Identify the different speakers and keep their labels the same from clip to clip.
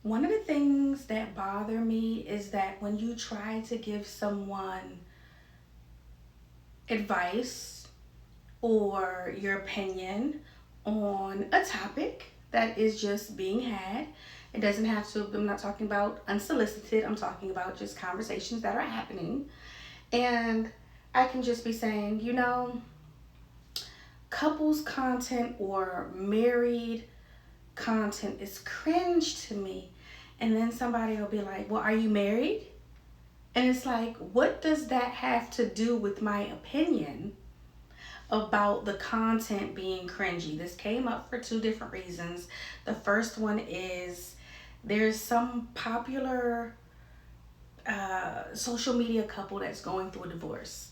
Speaker 1: One of the things that bother me is that when you try to give someone advice or your opinion on a topic that is just being had, it doesn't have to, I'm not talking about unsolicited, I'm talking about just conversations that are happening. And I can just be saying, couples content or married content is cringe to me. And then somebody will be like, well, are you married? And it's like, what does that have to do with my opinion about the content being cringy? This came up for two different reasons. The first one is there's some popular social media couple that's going through a divorce.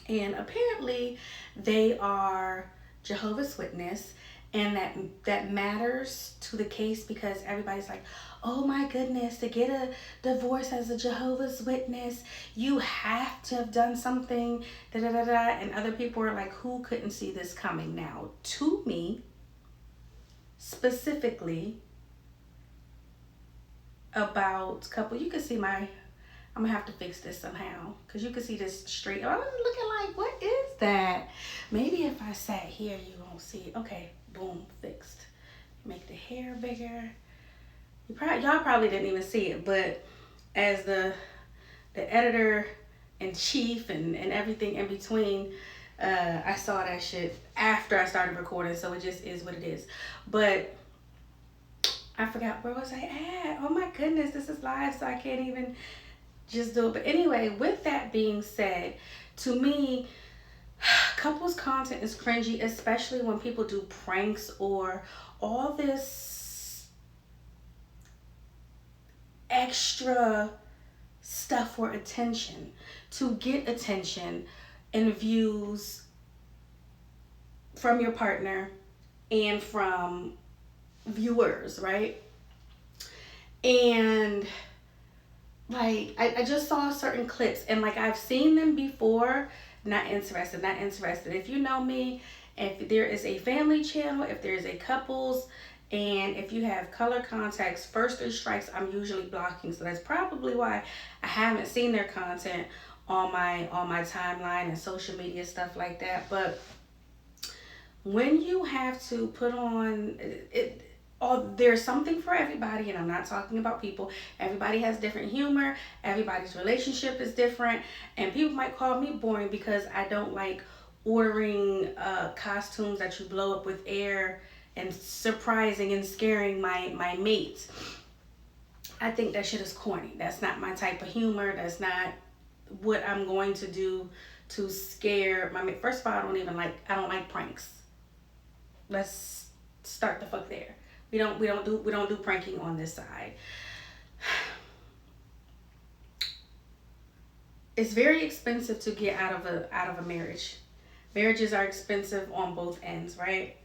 Speaker 1: And apparently they are Jehovah's Witness, and that matters to the case because everybody's like, oh my goodness, to get a divorce as a Jehovah's Witness, you have to have done something, da da da da. And other people are like, who couldn't see this coming? Now, to me, specifically about couple, you can see I'm gonna have to fix this somehow because you can see this straight. I was looking like, what is that? Maybe if I sat here, you won't see it. Okay, boom, fixed. Make the hair bigger. Y'all probably didn't even see it, but as the editor in chief and everything in between, I saw that shit after I started recording, so it just is what it is. But I forgot, where was I at? Oh my goodness, this is live, so I can't even just do it. But anyway, with that being said, to me, couples content is cringy, especially when people do pranks or all this extra stuff for attention, to get attention and views from your partner and from viewers, right? And like I just saw certain clips and like I've seen them before. Not interested, not interested. If you know me, if there is a family channel, if there's a couples, and if you have color contacts, first three strikes, I'm usually blocking. So that's probably why I haven't seen their content on my timeline and social media stuff like that. But when you have to put on it, there's something for everybody, and I'm not talking about people. Everybody has different humor, everybody's relationship is different, and people might call me boring because I don't like ordering costumes that you blow up with air and surprising and scaring my mates. I think that shit is corny. That's not my type of humor. That's not what I'm going to do to scare my mate. First of all, I don't like pranks. Let's start the fuck there. We don't do pranking on this side. It's very expensive to get out of a marriage. Marriages are expensive on both ends, right?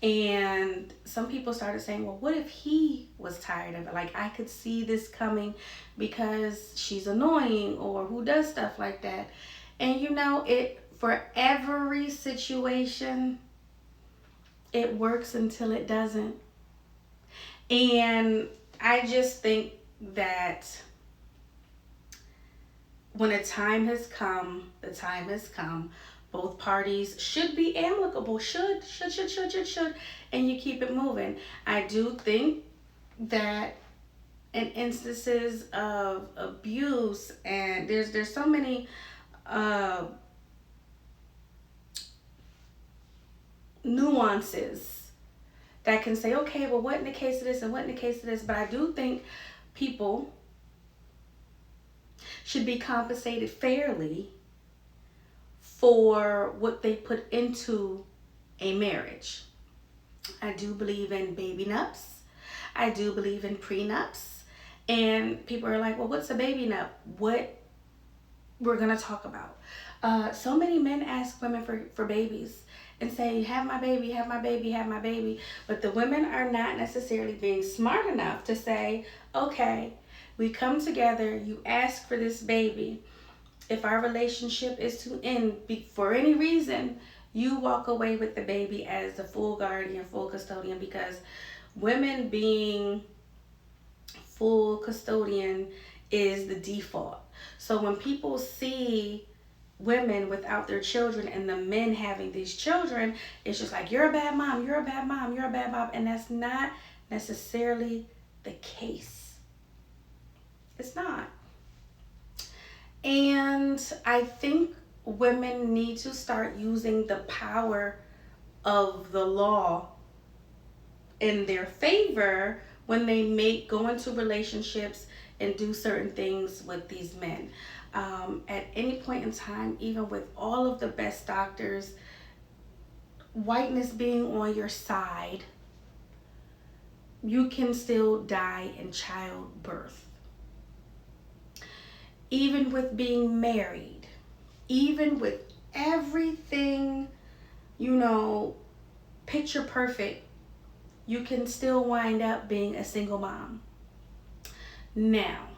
Speaker 1: And some people started saying, well, what if he was tired of it? Like, I could see this coming because she's annoying or who does stuff like that. And it for every situation, it works until it doesn't. And I just think that when the time has come. Both parties should be amicable. Should. And you keep it moving. I do think that in instances of abuse, and there's so many nuances that can say, okay, well, what in the case of this and what in the case of this. But I do think people should be compensated fairly for what they put into a marriage. I do believe in baby nups. I do believe in prenups. And people are like, well, what's a baby nup? What we're going to talk about. So many men ask women for babies and say, have my baby, have my baby, have my baby. But the women are not necessarily being smart enough to say, okay, we come together, you ask for this baby. If our relationship is to end for any reason, you walk away with the baby as the full guardian, full custodian, because women being full custodian is the default. So when people see women without their children and the men having these children, it's just like, you're a bad mom, you're a bad mom, you're a bad mom. And that's not necessarily the case. It's not. And I think women need to start using the power of the law in their favor when they go into relationships and do certain things with these men. At any point in time, even with all of the best doctors, whiteness being on your side, you can still die in childbirth. Even with being married, even with everything, picture perfect, you can still wind up being a single mom. Now,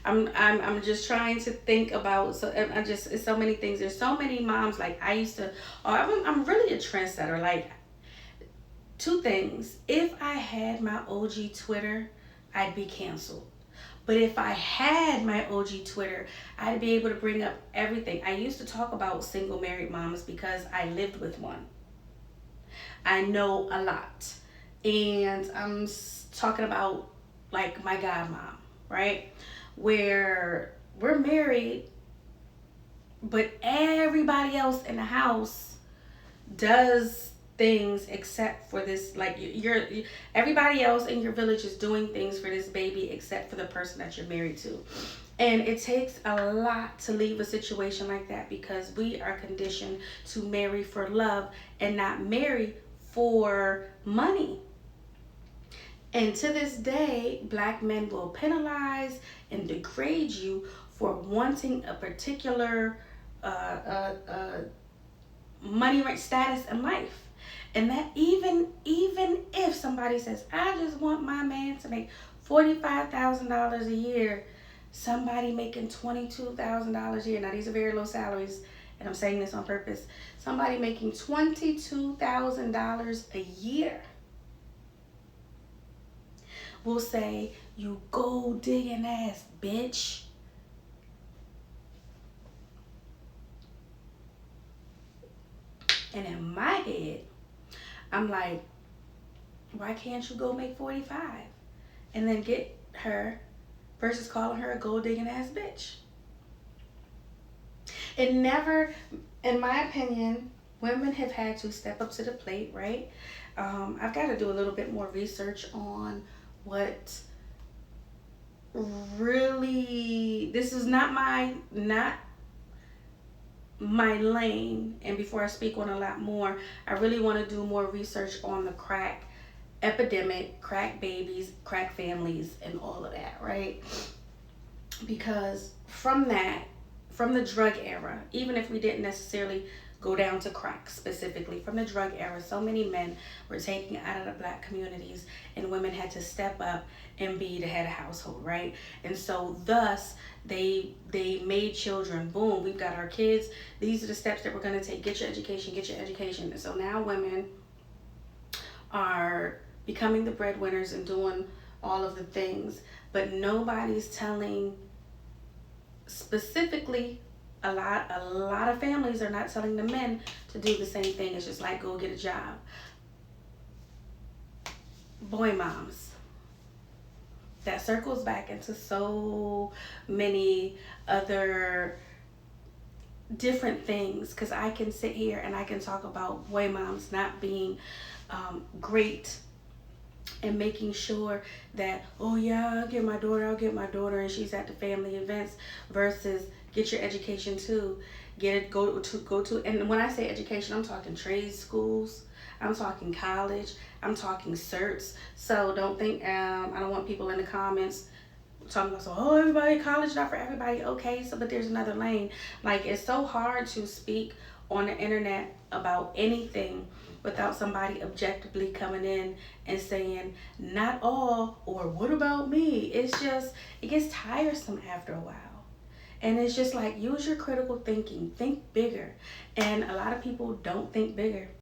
Speaker 1: I'm just trying to think about, it's so many things. There's so many moms, like I used to, I'm really a trendsetter. Like, two things. If I had my OG Twitter, I'd be canceled. But if I had my OG Twitter, I'd be able to bring up everything. I used to talk about single married moms because I lived with one. I know a lot. And I'm talking about like my godmom, right? Where we're married, but everybody else in the house does things except for this. Like, everybody else in your village is doing things for this baby except for the person that you're married to. And it takes a lot to leave a situation like that, because we are conditioned to marry for love and not marry for money. And to this day, Black men will penalize and degrade you for wanting a particular money rate status in life. And that even if somebody says, I just want my man to make $45,000 a year, somebody making $22,000 a year, now these are very low salaries, and I'm saying this on purpose, somebody making $22,000 a year will say, you gold digging ass bitch. And in my head, I'm like, why can't you go make 45 and then get her versus calling her a gold digging ass bitch? It never, in my opinion, women have had to step up to the plate, right? I've got to do a little bit more research on what really, this is not my lane. And before I speak on a lot more, I really want to do more research on the crack epidemic, crack babies, crack families, and all of that, right? Because from the drug era, even if we didn't necessarily go down to crack specifically, from the drug era, so many men were taken out of the Black communities, and women had to step up and be the head of household, right? And so thus they made children. Boom, we've got our kids. These are the steps that we're going to take. Get your education, get your education. And so now women are becoming the breadwinners and doing all of the things, but nobody's telling specifically, a lot of families are not telling the men to do the same thing. It's just like, go get a job. Boy moms. That circles back into so many other different things, because I can sit here and I can talk about boy moms not being great and making sure that, oh yeah, I'll get my daughter and she's at the family events, versus get your education too. Go to, and when I say education, I'm talking trade schools, I'm talking college, I'm talking certs. So don't think, I don't want people in the comments talking about, so, oh, everybody, college not for everybody. Okay, so, but there's another lane. Like, it's so hard to speak on the internet about anything without somebody objectively coming in and saying, not all, or what about me? It's just, it gets tiresome after a while. And it's just like, use your critical thinking, think bigger. And a lot of people don't think bigger.